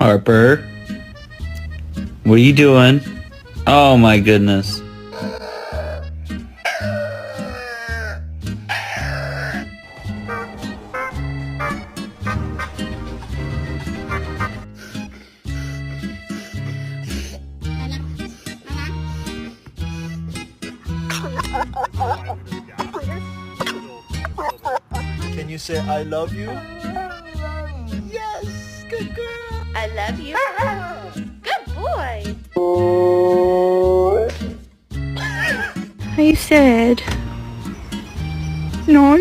Harper, what are you doing? Oh my goodness. Can you say I love you? Yes, good girl. I love you. Good boy. Are you sad? No?